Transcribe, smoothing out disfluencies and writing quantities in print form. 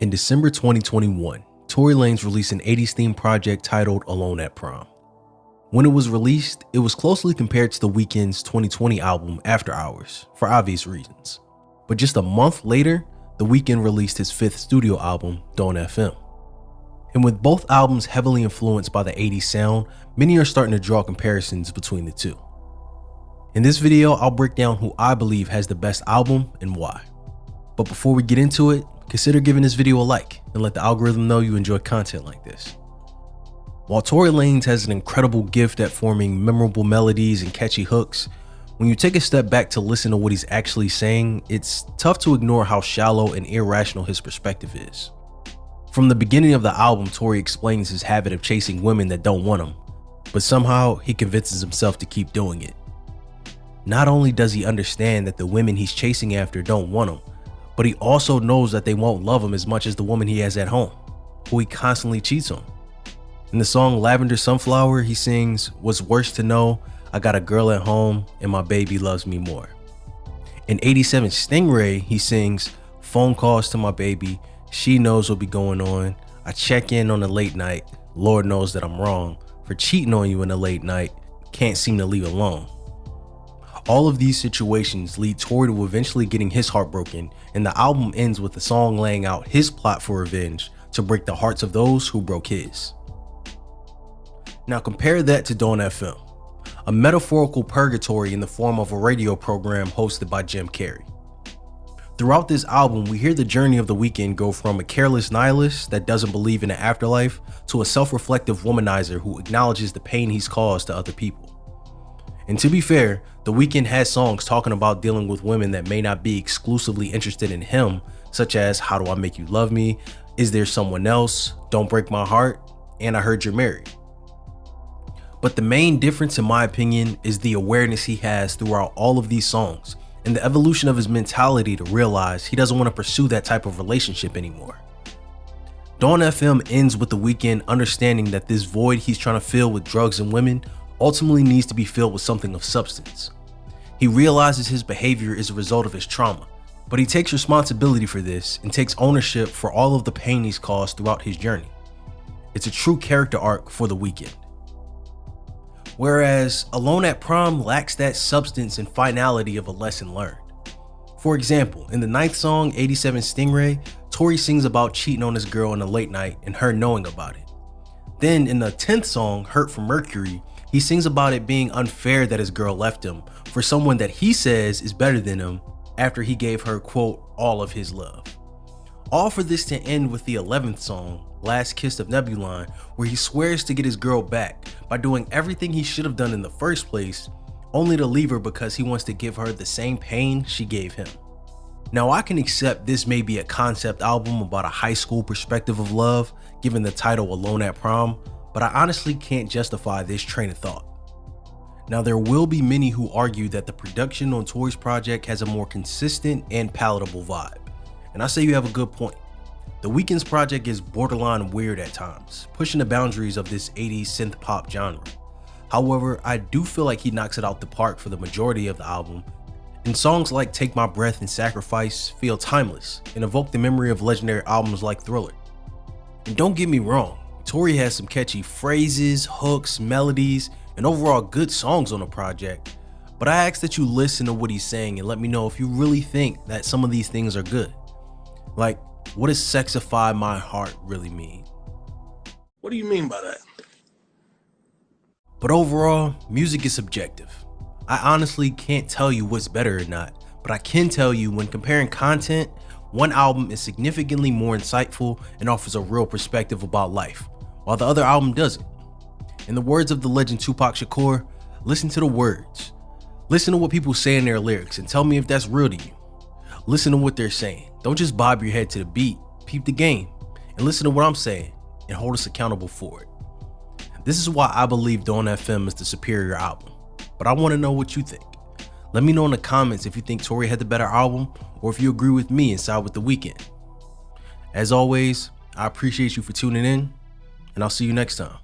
In December 2021, Tory Lanez released an 80's themed project titled Alone at Prom. When it was released, it was closely compared to The Weeknd's 2020 album After Hours, for obvious reasons. But just a month later, The Weeknd released his fifth studio album, Don't FM. And with both albums heavily influenced by the 80s sound, many are starting to draw comparisons between the two. In this video, I'll break down who I believe has the best album and why. But before we get into it, consider giving this video a like and let the algorithm know you enjoy content like this. While Tory Lanez has an incredible gift at forming memorable melodies and catchy hooks, when you take a step back to listen to what he's actually saying, it's tough to ignore how shallow and irrational his perspective is. From the beginning of the album, Tory explains his habit of chasing women that don't want him, but somehow he convinces himself to keep doing it. Not only does he understand that the women he's chasing after don't want him, but he also knows that they won't love him as much as the woman he has at home, who he constantly cheats on. In the song Lavender Sunflower, he sings, "What's worse to know, I got a girl at home and my baby loves me more." In 87 Stingray, he sings, "Phone calls to my baby, she knows what be going on. I check in on a late night, Lord knows that I'm wrong for cheating on you in a late night, can't seem to leave alone." All of these situations lead Tory to eventually getting his heart broken, and the album ends with the song laying out his plot for revenge to break the hearts of those who broke his. Now compare that to Don't FM, a metaphorical purgatory in the form of a radio program hosted by Jim Carrey. Throughout this album, we hear the journey of The Weeknd go from a careless nihilist that doesn't believe in an afterlife to a self-reflective womanizer who acknowledges the pain he's caused to other people. And to be fair, The Weeknd has songs talking about dealing with women that may not be exclusively interested in him, such as How Do I Make You Love Me, Is There Someone Else, Don't Break My Heart, and I Heard You're Married. But the main difference, in my opinion, is the awareness he has throughout all of these songs and the evolution of his mentality to realize he doesn't want to pursue that type of relationship anymore. Dawn FM ends with The Weeknd understanding that this void he's trying to fill with drugs and women ultimately needs to be filled with something of substance. He realizes his behavior is a result of his trauma, but he takes responsibility for this and takes ownership for all of the pain he's caused throughout his journey. It's a true character arc for The Weeknd. Whereas Alone at Prom lacks that substance and finality of a lesson learned. For example, in the 9th song, 87 Stingray, Tory sings about cheating on his girl in a late night and her knowing about it. Then in the 10th song, Hurt from Mercury, he sings about it being unfair that his girl left him for someone that he says is better than him after he gave her, quote, all of his love. All for this to end with the 11th song, Last Kiss of Nebuline, where he swears to get his girl back by doing everything he should have done in the first place, only to leave her because he wants to give her the same pain she gave him. Now I can accept this may be a concept album about a high school perspective of love, given the title Alone at Prom, but I honestly can't justify this train of thought. Now there will be many who argue that the production on Tory's project has a more consistent and palatable vibe, and I say you have a good point. The Weeknd's project is borderline weird at times, pushing the boundaries of this 80s synth pop genre. However, I do feel like he knocks it out the park for the majority of the album, and songs like Take My Breath and Sacrifice feel timeless and evoke the memory of legendary albums like Thriller. And don't get me wrong, Tory has some catchy phrases, hooks, melodies, and overall good songs on the project, but I ask that you listen to what he's saying and let me know if you really think that some of these things are good. Like, what does sexify my heart really mean? What do you mean by that? But overall, music is subjective. I honestly can't tell you what's better or not, but I can tell you when comparing content, one album is significantly more insightful and offers a real perspective about life, while the other album doesn't. In the words of the legend Tupac Shakur, listen to the words. Listen to what people say in their lyrics and tell me if that's real to you. Listen to what they're saying. Don't just bob your head to the beat, peep the game, and listen to what I'm saying and hold us accountable for it. This is why I believe Dawn FM is the superior album, but I want to know what you think. Let me know in the comments if you think Tory had the better album or if you agree with me and side with The Weeknd. As always, I appreciate you for tuning in, and I'll see you next time.